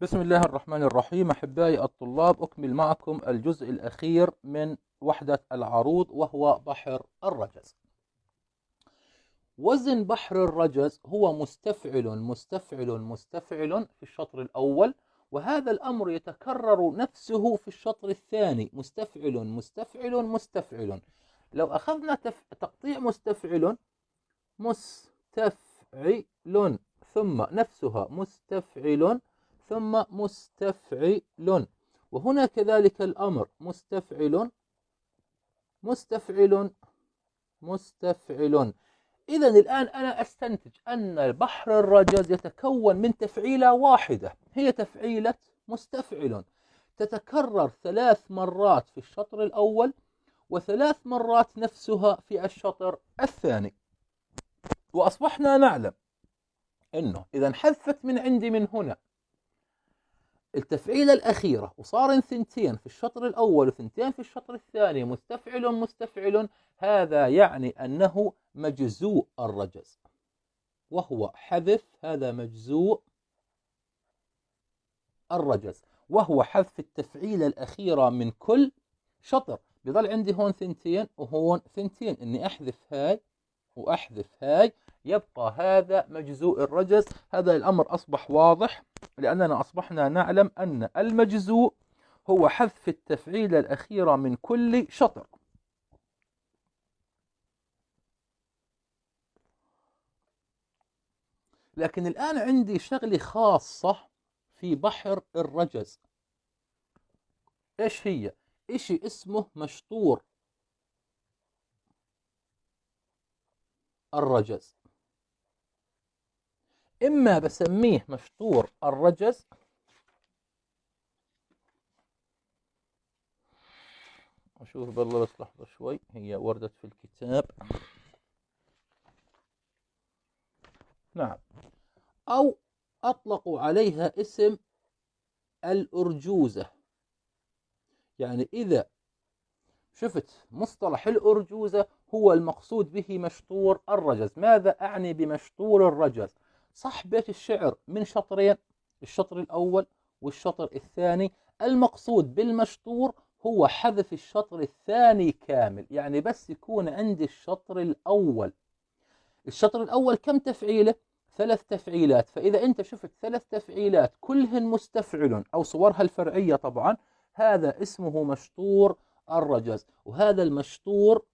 بسم الله الرحمن الرحيم. أحبائي الطلاب، أكمل معكم الجزء الأخير من وحدة العروض وهو بحر الرجز. وزن بحر الرجز هو مستفعل مستفعل مستفعل في الشطر الأول، وهذا الأمر يتكرر نفسه في الشطر الثاني، مستفعل مستفعل مستفعل. لو أخذنا تقطيع مستفعل مستفعل ثم نفسها مستفعل ثم مستفعل، وهنا كذلك الأمر مستفعل مستفعل مستفعل. إذا الآن أنا أستنتج أن بحر الرجز يتكون من تفعيلة واحدة، هي تفعيلة مستفعل، تتكرر 3 مرات في الشطر الأول و3 مرات نفسها في الشطر الثاني. وأصبحنا نعلم أنه إذا حذفت من عندي من هنا التفعيلة الأخيرة وصار 2 في الشطر الأول و2 في الشطر الثاني مستفعل مستفعل، هذا يعني أنه مجزوء الرجز، وهو حذف، هذا مجزوء الرجز، وهو حذف التفعيلة الأخيرة من كل شطر. بظل عندي هون 2 وهون 2، إني أحذف هاي وأحذف هاي، يبقى هذا مجزوء الرجز. هذا الأمر أصبح واضح، لأننا أصبحنا نعلم أن المجزوء هو حذف التفعيلة الأخيرة من كل شطر. لكن الآن عندي شغلة خاصة في بحر الرجز. إيش هي؟ إشي اسمه مشطور الرجز، إما بسميه مشطور الرجز، أشوف بالله بس لحظة شوي، هي وردت في الكتاب. نعم، أو أطلقوا عليها اسم الأرجوزة. يعني إذا شفت مصطلح الأرجوزة هو المقصود به مشطور الرجز. ماذا أعني بمشطور الرجز؟ صح بيت الشعر من شطرين، الشطر الأول والشطر الثاني، المقصود بالمشطور هو حذف الشطر الثاني كامل. يعني بس يكون عندي الشطر الأول، الشطر الأول كم تفعيلة؟ 3 تفعيلات. فإذا أنت شفت 3 تفعيلات كلهن مستفعل أو صورها الفرعية طبعا، هذا اسمه مشطور الرجز. وهذا المشطور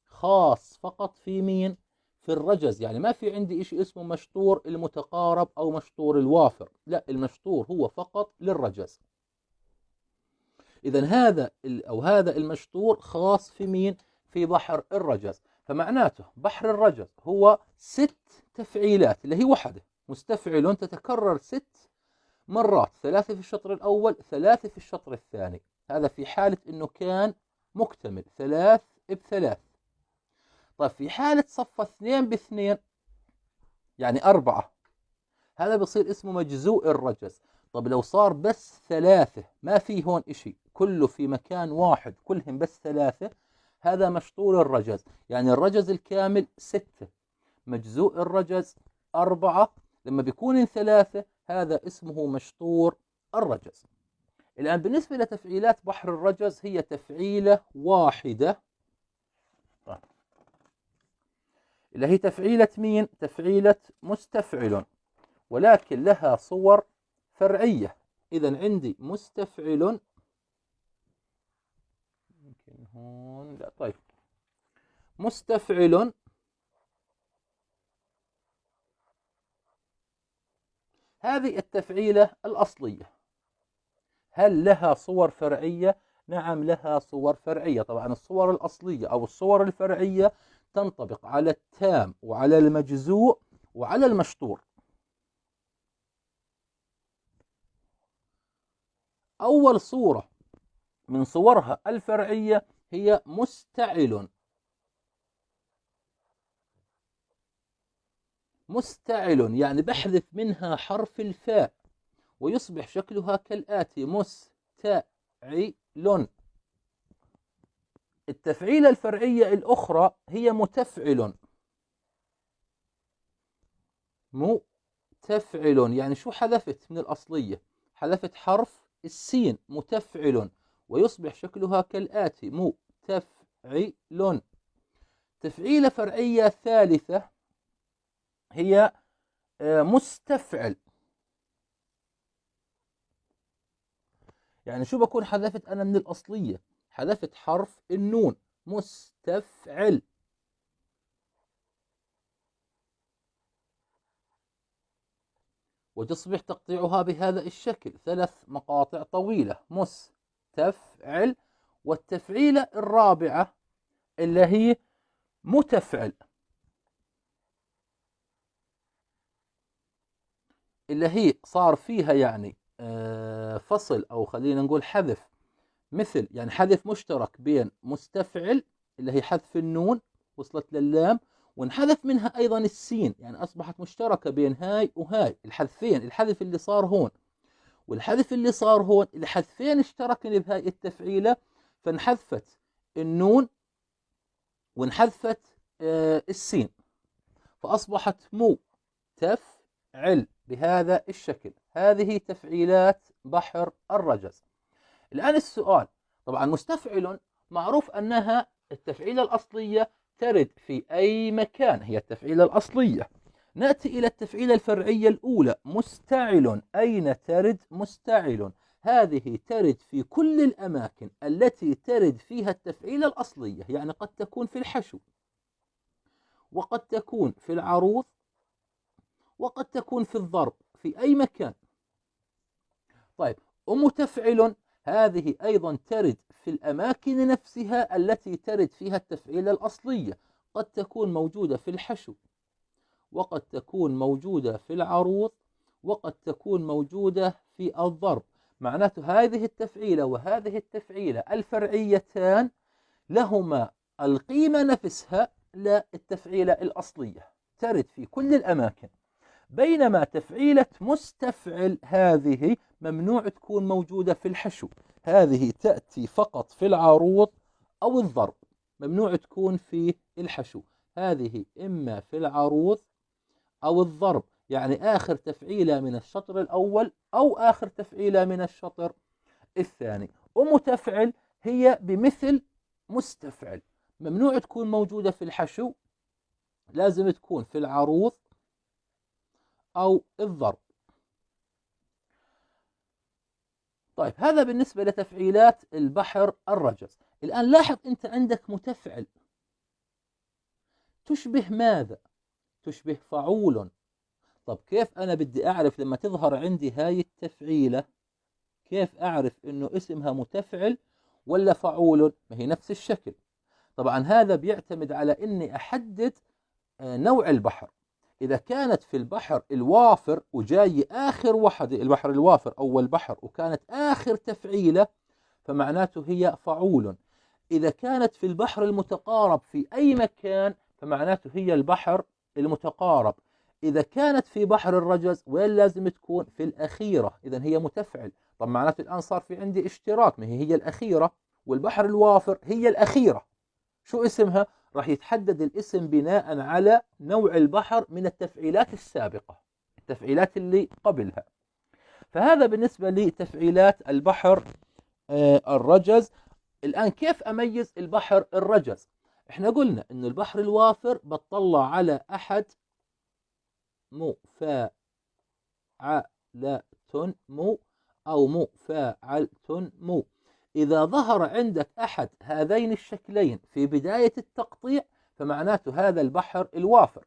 خاص فقط في مين؟ في الرجز. يعني ما في عندي شيء اسمه مشطور المتقارب أو مشطور الوافر، لا، المشطور هو فقط للرجز. إذا هذا المشطور خاص في مين؟ في بحر الرجز. فمعناته بحر الرجز هو 6 تفعيلات، اللي هي وحده مستفعل تتكرر 6 مرات، 3 في الشطر الأول 3 في الشطر الثاني. هذا في حالة أنه كان مكتمل 3 ب3. طيب في حالة صفى 2 ب2 يعني 4، هذا بصير اسمه مجزوء الرجز. طب لو صار بس 3، ما في هون إشي، كله في مكان واحد كلهم بس 3، هذا مشطور الرجز. يعني الرجز الكامل 6، مجزوء الرجز 4، لما بيكون 3 هذا اسمه مشطور الرجز. الآن بالنسبة لتفعيلات بحر الرجز هي تفعيلة واحدة، اللي هي تفعيلة مين؟ تفعيلة مستفعل، ولكن لها صور فرعية. إذا عندي مستفعل، يمكن هون لا، طيب، مستفعل هذه التفعيلة الأصلية، هل لها صور فرعية؟ نعم لها صور فرعية. طبعا الصور الأصلية أو الصور الفرعية تنطبق على التام وعلى المجزوء وعلى المشطور. أول صورة من صورها الفرعية هي مستعل. مستعل يعني بحذف منها حرف الفاء ويصبح شكلها كالآتي: مستعل. التفعيلة الفرعية الأخرى هي متفعل. متفعل يعني شو حذفت من الأصلية؟ حذفت حرف السين متفعل، ويصبح شكلها كالآتي: متفعل. تفعيلة فرعية ثالثة هي مستفعل. يعني شو بكون حذفت أنا من الأصلية؟ حذفت حرف النون، مستفعل. وتصبح تقطيعها بهذا الشكل، 3 مقاطع طويلة، مستفعل. والتفعيلة الرابعة اللي هي متفعل، اللي هي صار فيها يعني فصل، أو خلينا نقول حذف، مثل يعني حذف مشترك بين مستفعل اللي هي حذف النون وصلت لللام، وانحذف منها أيضا السين، يعني أصبحت مشتركة بين هاي وهاي الحذفين. الحذف اللي صار هون والحذف اللي صار هون، الحذفين اشتركن بهاي التفعيلة، فانحذفت النون وانحذفت السين، فأصبحت متفعل بهذا الشكل. هذه تفعيلات بحر الرجز. الآن السؤال، طبعا مستفعل معروف أنها التفعيلة الأصلية ترد في أي مكان، هي التفعيلة الأصلية. نأتي إلى التفعيلة الفرعية الأولى، مستعل. أين ترد مستعل؟ هذه ترد في كل الأماكن التي ترد فيها التفعيلة الأصلية، يعني قد تكون في الحشو، وقد تكون في العروض، وقد تكون في الضرب، في أي مكان. طيب، ومتفعل هذه أيضا ترد في الأماكن نفسها التي ترد فيها التفعيلة الأصلية، قد تكون موجودة في الحشو، وقد تكون موجودة في العروض، وقد تكون موجودة في الضرب. معناته هذه التفعيلة وهذه التفعيلة الفرعيتان لهما القيمة نفسها للتفعيلة الأصلية، ترد في كل الأماكن. بينما تفعيلة مستفعل هذه ممنوع تكون موجودة في الحشو، هذه تأتي فقط في العروض أو الضرب، ممنوع تكون في الحشو، هذه إما في العروض أو الضرب، يعني آخر تفعيلة من الشطر الأول أو آخر تفعيلة من الشطر الثاني. ومتفعل هي بمثل مستفعل، ممنوع تكون موجودة في الحشو، لازم تكون في العروض أو الضرب. طيب، هذا بالنسبة لتفعيلات البحر الرجز. الآن لاحظ أنت عندك متفعل تشبه ماذا؟ تشبه فعول. طب كيف أنا بدي أعرف لما تظهر عندي هاي التفعيلة، كيف أعرف إنه اسمها متفعل ولا فعول؟ ما هي نفس الشكل. طبعا هذا بيعتمد على إني أحدد نوع البحر. إذا كانت في البحر الوافر وجاي آخر وحدة، البحر الوافر أول بحر، وكانت آخر تفعيلة، فمعناته هي فعول. إذا كانت في البحر المتقارب في أي مكان، فمعناته هي البحر المتقارب. إذا كانت في بحر الرجز، وين لازم تكون؟ في الأخيرة، إذا هي متفعل. طب معناته الآن صار في عندي اشتراك، ما هي الأخيرة، والبحر الوافر هي الأخيرة. شو اسمها؟ راح يتحدد الاسم بناء على نوع البحر من التفعيلات السابقة، التفعيلات اللي قبلها. فهذا بالنسبة لتفعيلات البحر الرجز. الآن كيف أميز البحر الرجز؟ احنا قلنا إنه البحر الوافر بتطلع على أحد مفاعلة مو أو مفاعلة مو. إذا ظهر عندك أحد هذين الشكلين في بداية التقطيع، فمعناته هذا البحر الوافر.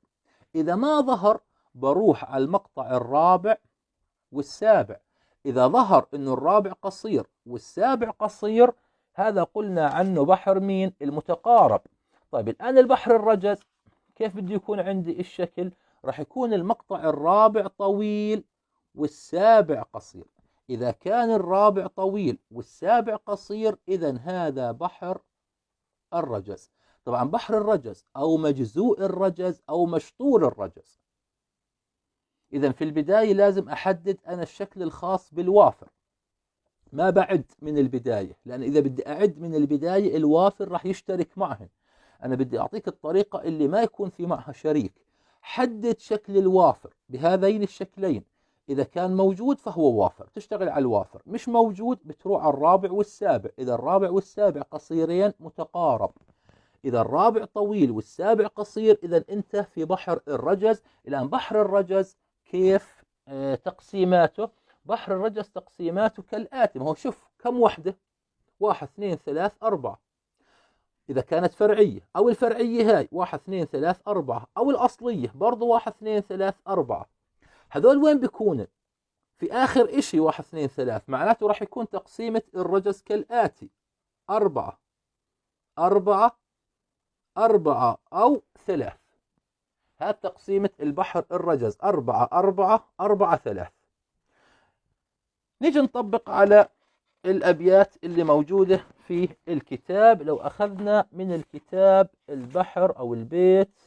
إذا ما ظهر، بروح على المقطع الرابع والسابع. إذا ظهر إنه الرابع قصير والسابع قصير، هذا قلنا عنه بحر مين؟ المتقارب. طيب الآن البحر الرجز كيف بده يكون عندي الشكل؟ راح يكون المقطع الرابع طويل والسابع قصير. إذا كان الرابع طويل والسابع قصير، إذا هذا بحر الرجز. طبعا بحر الرجز أو مجزوء الرجز أو مشطور الرجز. إذا في البداية لازم أحدد أنا الشكل الخاص بالوافر، ما بعد من البداية، لأن إذا بدي أعد من البداية الوافر راح يشترك معهن. أنا بدي أعطيك الطريقة اللي ما يكون في معها شريك. حدد شكل الوافر بهذين الشكلين، إذا كان موجود فهو وافر، تشتغل على الوافر. مش موجود بتروح على الرابع والسابع. إذا الرابع والسابع قصيرين متقارب، إذا الرابع طويل والسابع قصير، إذا أنت في بحر الرجز. الآن بحر الرجز كيف تقسيماته؟ بحر الرجز تقسيماته كالآتي. ما هو شوف كم وحدة، 1 2 3 4. إذا كانت فرعية، أو الفرعية هاي 1 2 3 4، أو الأصلية برضو 1 2 3 4. هذول وين بيكونوا؟ في آخر إشي 1 2 3. معناته راح يكون تقسيمة الرجز كالآتي: 4 4 4 أو 3. هذا تقسيمة البحر الرجز: 4 4 4 3. نيجي نطبق على الأبيات اللي موجودة في الكتاب. لو أخذنا من الكتاب البحر أو البيت: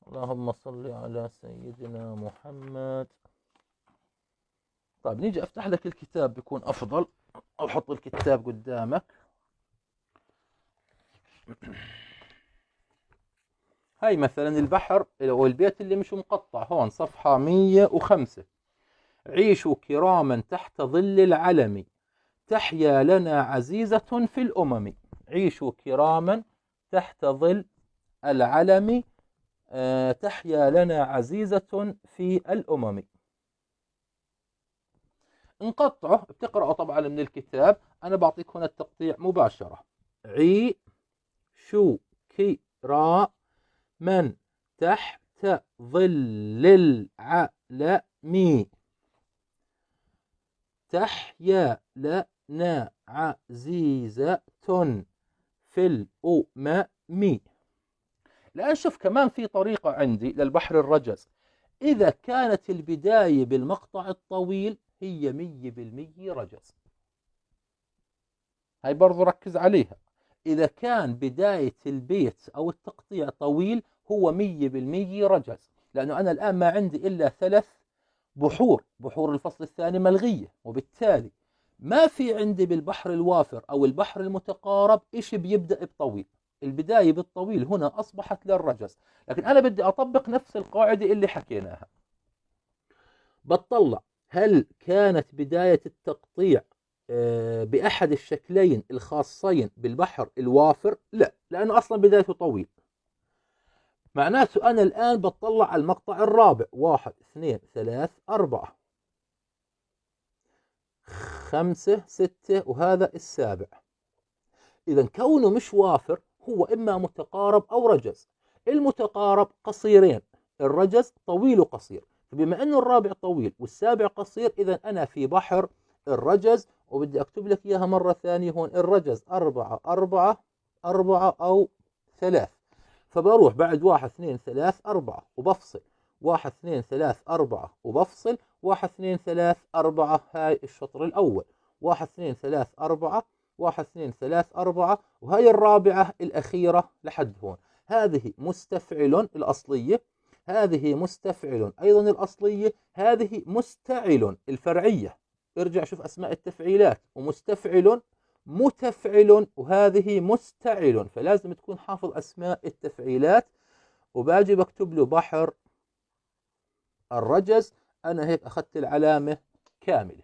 اللهم صل على سيدنا محمد. طيب نيجي أفتح لك الكتاب بيكون أفضل، أو حط الكتاب قدامك. هاي مثلا البحر أو البيت اللي مش مقطع، هون صفحة 105: عيشوا كراما تحت ظل العلم، تحيا لنا عزيزة في الأمم. عيشوا كراما تحت ظل العلم، تحيا لنا عزيزة في الأمم. نقطعه، بتقرأه طبعا من الكتاب، أنا بعطيك هنا التقطيع مباشرة. عيشوا كراما تحت ظل العلم، تحيا لنا عزيزة في الأمم. الآن شوف كمان في طريقة عندي للبحر الرجز. إذا كانت البداية بالمقطع الطويل هي 100% رجز. هاي برضو ركز عليها. إذا كان بداية البيت أو التقطيع طويل هو 100% رجز، لأنه أنا الآن ما عندي إلا 3 بحور. بحور الفصل الثاني ملغية، وبالتالي ما في عندي بالبحر الوافر أو البحر المتقارب إشي بيبدأ بطويل. البداية بالطويل هنا أصبحت للرجز. لكن أنا بدي أطبق نفس القاعدة اللي حكيناها. بتطلع هل كانت بداية التقطيع بأحد الشكلين الخاصين بالبحر الوافر؟ لا، لأنه أصلا بدايته طويل. معناته أنا الآن بتطلع على المقطع الرابع: 1 2 3 4 5 6، وهذا السابع. إذا كونه مش وافر هو إما متقارب أو رجز. المتقارب قصيرين، الرجز طويل وقصير. فبما أنه الرابع طويل والسابع قصير، إذا أنا في بحر الرجز. وبدي أكتب لك إياها مرة ثانية هون: الرجز 4 4 4 أو 3. فبروح بعد 1 2 3 4 وبفصل، 1 2 3 4 وبفصل، 1 2 3 4. هاي الشطر الأول: 1 2 3 4 1 2 3 4. وهي الرابعة الأخيرة لحد هون. هذه مستفعل الأصلية، هذه مستفعل أيضا الأصلية، هذه مستعل الفرعية. ارجع شوف أسماء التفعيلات: ومستفعل، متفعل، وهذه مستعل. فلازم تكون حافظ أسماء التفعيلات. وباجي بكتب له بحر الرجز. أنا هيك أخذت العلامة كاملة.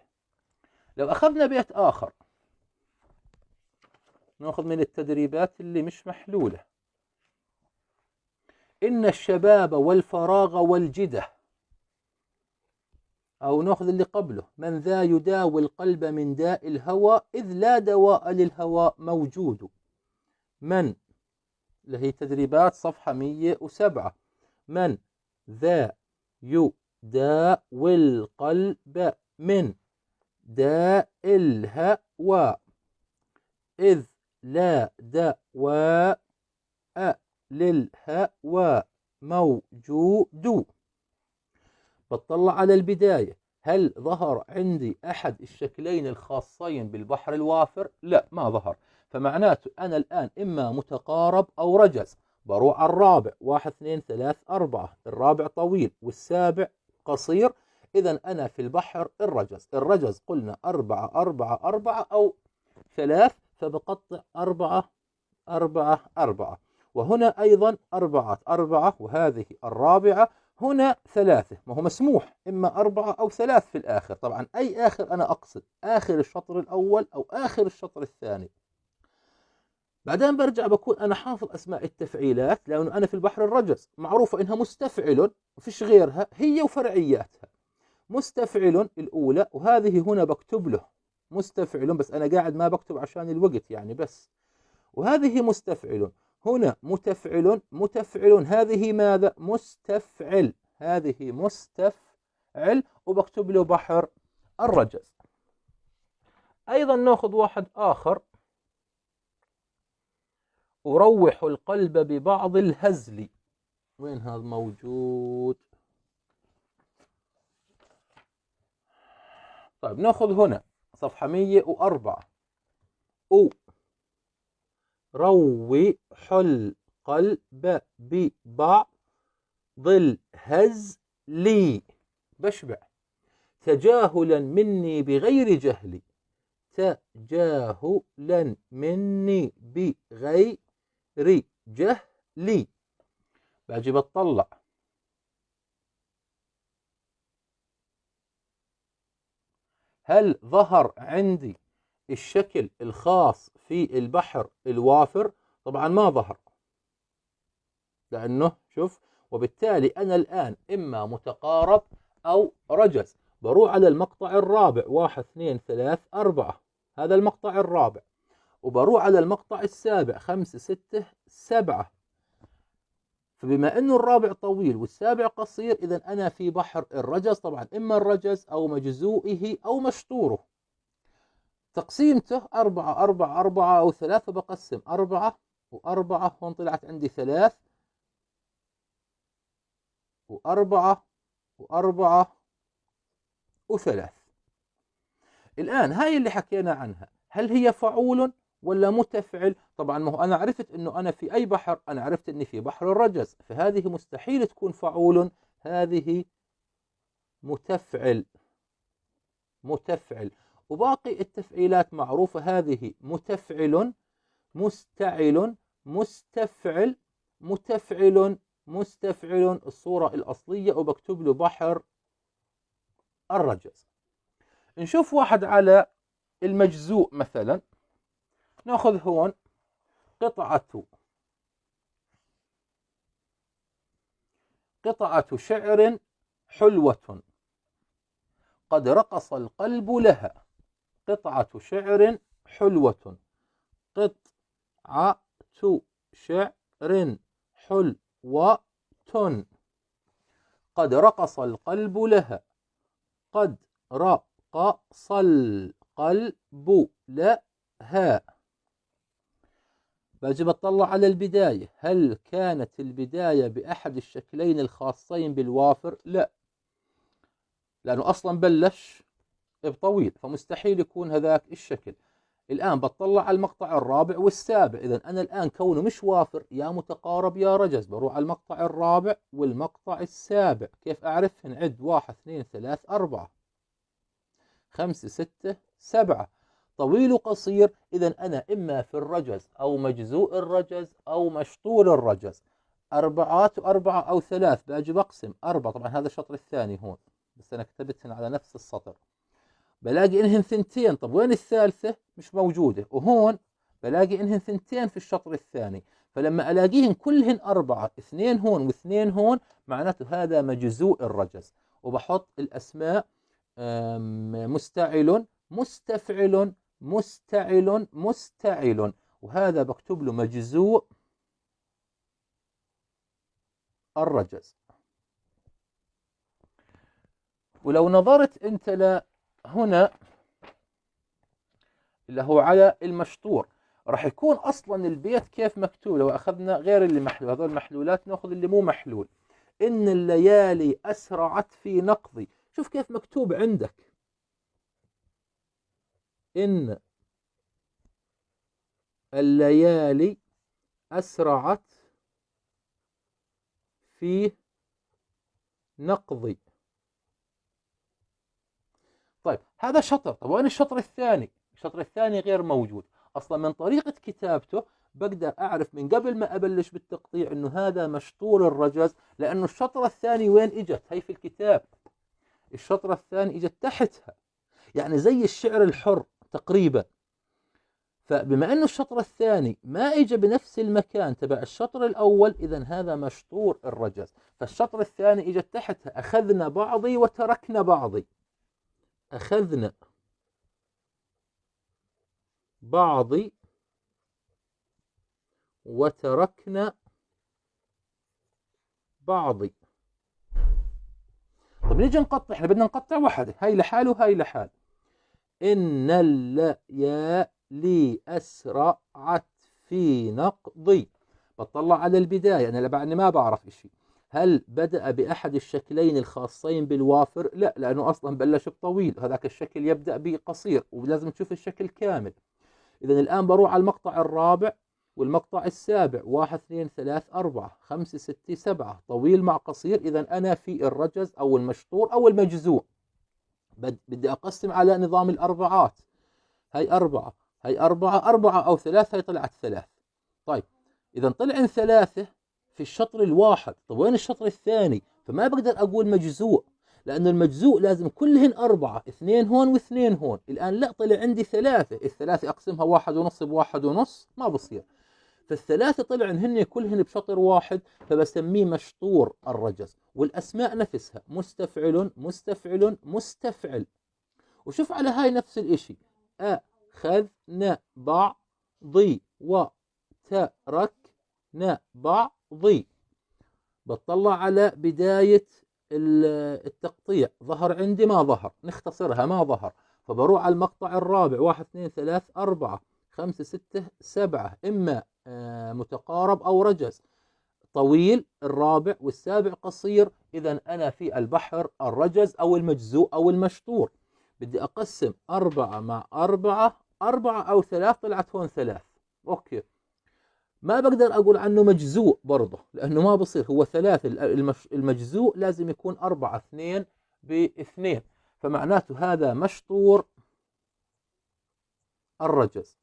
لو أخذنا بيت آخر، نأخذ من التدريبات اللي مش محلولة: إن الشباب والفراغ والجدة. أو نأخذ اللي قبله: من ذا يداوي القلب من داء الهوى، إذ لا دواء للهوى موجود. من، اللي هي تدريبات صفحة 107: من ذا يداوي القلب من داء الهوى، إذ لا دواء للهوى موجود. بتطلع على البداية: هل ظهر عندي أحد الشكلين الخاصين بالبحر الوافر؟ لا، ما ظهر. فمعناته أنا الآن إما متقارب أو رجز. بروح على الرابع: 1 2 3 4. الرابع طويل والسابع قصير. إذا أنا في البحر الرجز. الرجز قلنا 4 4 4 أو 3. فبقطع 4 4 4. وهنا أيضا 4 4، وهذه الرابعة. هنا ثلاثة، ما هو مسموح إما أربعة أو ثلاث في الآخر. طبعا أي آخر أنا أقصد آخر الشطر الأول أو آخر الشطر الثاني. بعدين برجع بكون أنا حافظ أسماء التفعيلات، لأنه أنا في البحر الرجز معروفة إنها مستفعل وفيش غيرها، هي وفرعياتها. مستفعل الأولى، وهذه هنا بكتب له مستفعل، بس أنا قاعد ما بكتب عشان الوقت يعني بس. وهذه مستفعل، هنا متفعل متفعل، هذه ماذا؟ مستفعل، هذه مستفعل، وبكتب له بحر الرجز. أيضا نأخذ واحد آخر، أروح القلب ببعض الهزل. وين هذا موجود؟ طيب نأخذ هنا صفحة 104. روح القلب ببعض الهزل، بشبع. تجاهلا مني بغير جهل، تجاهلا مني بغير جهلي. باجي بطلع هل ظهر عندي الشكل الخاص في البحر الوافر؟ طبعا ما ظهر، لأنه شوف، وبالتالي أنا الآن إما متقارب أو رجز. بروح على المقطع الرابع، 1 2 3 4، هذا المقطع الرابع. وبروح على المقطع السابع، 5 6 7. فبما أنه الرابع طويل والسابع قصير، إذا أنا في بحر الرجز. طبعا إما الرجز أو مجزوئه أو مشطوره. تقسيمته 4 4 4 أو 3، بقسم 4 و4، هون طلعت عندي 3 و4 و4 و3. الآن هاي اللي حكينا عنها، هل هي فعول ولا متفعل؟ طبعا ما هو أنا عرفت أنه أنا في أي بحر، أنا عرفت أني في بحر الرجز، فهذه مستحيل تكون فعول، هذه متفعل. متفعل. وباقي التفعيلات معروفة، هذه متفعل مستعل مستفعل متفعل مستفعل، الصورة الأصلية، وبكتب له بحر الرجز. نشوف واحد على المجزوء مثلا. ناخذ هون قطعة شعر حلوة قد رقص القلب لها. قطعة شعر حلوة، قطعة شعر حلوة قد رقص القلب لها. قد رقص القلب لها. باجي بطلع على البداية، هل كانت البداية بأحد الشكلين الخاصين بالوافر؟ لا، لأنه أصلا بلش بطويل، فمستحيل يكون هذاك الشكل. الآن بطلع على المقطع الرابع والسابع، إذا أنا الآن كونه مش وافر، يا متقارب يا رجز، بروح على المقطع الرابع والمقطع السابع. كيف أعرفهن؟ عد 1 2 3 4 5 6 7، طويل وقصير. إذا أنا إما في الرجز أو مجزوء الرجز أو مشطور الرجز. 4 و4 أو 3، باجي بقسم 4. طبعا هذا الشطر الثاني هون، بس أنا كتبتهن على نفس السطر. بلاقي إنهن ثنتين، طب وين الثالثة؟ مش موجودة. وهون بلاقي إنهن ثنتين في الشطر الثاني. فلما ألاقيهن كلهن 4، 2 هون و2 هون، معناته هذا مجزوء الرجز. وبحط الأسماء مستعل مستفعل مستعل مستعل، وهذا بكتب له مجزوء الرجز. ولو نظرت انت هنا اللي هو على المشطور، راح يكون اصلا البيت كيف مكتوب. لو اخذنا غير اللي محلول، هذول المحلولات، ناخذ اللي مو محلول. ان الليالي اسرعت في نقضي. شوف كيف مكتوب عندك، ان الليالي اسرعت في نقضي. طيب هذا شطر. طب وين الشطر الثاني؟ الشطر الثاني غير موجود اصلا. من طريقة كتابته بقدر أعرف من قبل ما أبلش بالتقطيع إنه هذا مشطور الرجز، لأنه الشطرة الثانية وين إجت؟ هي في الكتاب، الشطرة الثانية إجت تحتها، يعني زي الشعر الحر تقريبا. فبما أنه الشطر الثاني ما إجا بنفس المكان تبع الشطر الأول، إذا هذا مشطور الرجز. فالشطر الثاني إجا تحتها، أخذنا بعضي وتركنا بعضي، أخذنا بعضي وتركنا بعضي. طب نيجي نقطع، احنا بدنا نقطع وحده، هاي لحال وهاي لحال. إن الليالي أسرعت في نقضي. بطلع على البداية، أنا بعدني ما بعرف إشي. هل بدأ بأحد الشكلين الخاصين بالوافر؟ لا، لأنه أصلا بلش بطويل، هذاك الشكل يبدأ بقصير، ولازم تشوف الشكل كامل. إذا الآن بروح على المقطع الرابع والمقطع السابع، 1 2 3 4 5 6 7، طويل مع قصير. إذا أنا في الرجز أو المشطور أو المجزوء. بدي أقسم على نظام الأربعات، هاي 4 هاي 4 4 أو 3، هاي طلعت 3. طيب إذا طلعن 3 في الشطر الواحد، طب وين الشطر الثاني؟ فما بقدر أقول مجزوء، لأنه المجزوء لازم كلهن 4، 2 هون و2 هون. الآن لا، طلع عندي 3، الثلاثة أقسمها 1.5 ب1.5 ما بصير. فالثلاثة طلعن هن كلهن بشطر واحد، فبسميه مشطور الرجز. والأسماء نفسها مستفعل مستفعل مستفعل. وشوف على هاي نفس الإشي، أخذنا بعضي وتركنا بعضي. بطلع على بداية التقطيع، ظهر عندي ما ظهر، نختصرها ما ظهر. فبروح على المقطع الرابع، 1 2 3 4 5 6 7، إما متقارب أو رجز، طويل الرابع والسابع قصير. إذا أنا في البحر الرجز أو المجزوء أو المشطور. بدي أقسم 4 مع 4، 4 أو 3، طلعت هون 3. أوكي، ما بقدر أقول عنه مجزوء برضه، لأنه ما بصير، هو 3. المجزوء لازم يكون 4، 2 ب2، فمعناته هذا مشطور الرجز.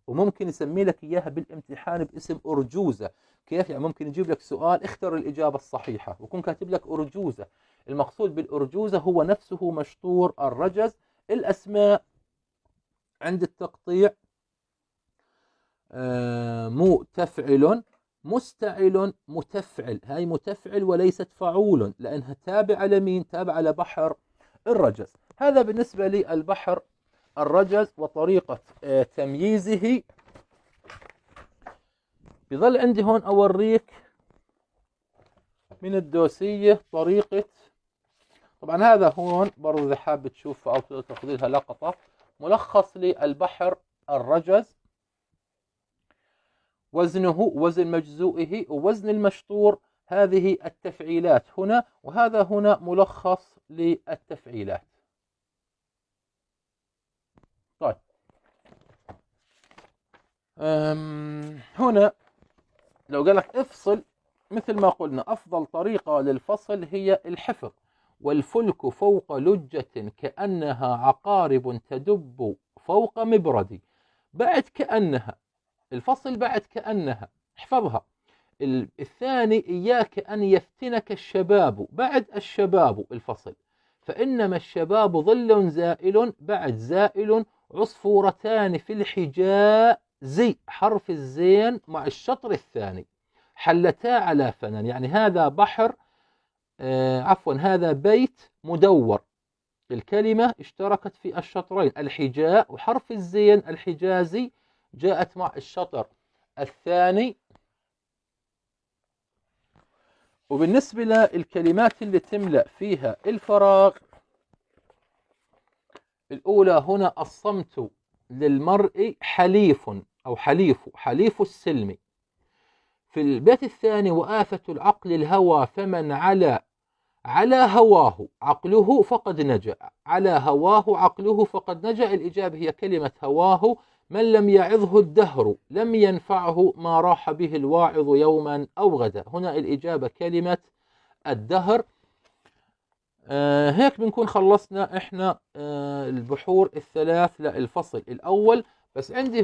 وممكن يسمي لك إياها بالامتحان باسم أرجوزة. كيف يعني؟ ممكن يجيب لك سؤال اختر الإجابة الصحيحة، ويكون كاتب لك أرجوزة. المقصود بالأرجوزة هو نفسه مشطور الرجز. الأسماء عند التقطيع متفعل مستعل متفعل. هاي متفعل وليست فعول، لأنها تابعة لمين؟ تابعة لبحر الرجز. هذا بالنسبة للبحر الرجز وطريقة تمييزه. بظل عندي هون أوريك من الدوسية طريقة، طبعا هذا هون برضو إذا حاب تشوف أو تاخذ لها لقطة، ملخص للبحر الرجز، وزنه، وزن مجزوئه، ووزن المشطور. هذه التفعيلات هنا، وهذا هنا ملخص للتفعيلات. طيب هنا لو قال لك افصل، مثل ما قلنا أفضل طريقة للفصل هي الحفظ. والفلك فوق لجة كأنها عقارب تدب فوق مبرد. بعد كأنها، الفصل بعد كأنها، احفظها. الثاني إياك أن يفتنك الشباب، بعد الشباب الفصل. فإنما الشباب ظل زائل، بعد زائل عصفورتان في الحجاء زي حرف الزين مع الشطر الثاني حلتا على فنان. يعني هذا بحر عفوا هذا بيت مدور، الكلمة اشتركت في الشطرين، الحجاء وحرف الزين الحجازي جاءت مع الشطر الثاني. وبالنسبة للكلمات اللي تملأ فيها الفراغ، الأولى هنا الصمت للمرء حليف أو حليف السلم. في البيت الثاني وآفة العقل الهوى، فمن على هواه عقله فقد نجا. على هواه عقله فقد نجا. الإجابة هي كلمة هواه. من لم يعظه الدهر لم ينفعه ما راح به الواعظ يوما أو غدا. هنا الإجابة كلمة الدهر. هيك بنكون خلصنا احنا البحور الثلاث للفصل الأول. بس عندي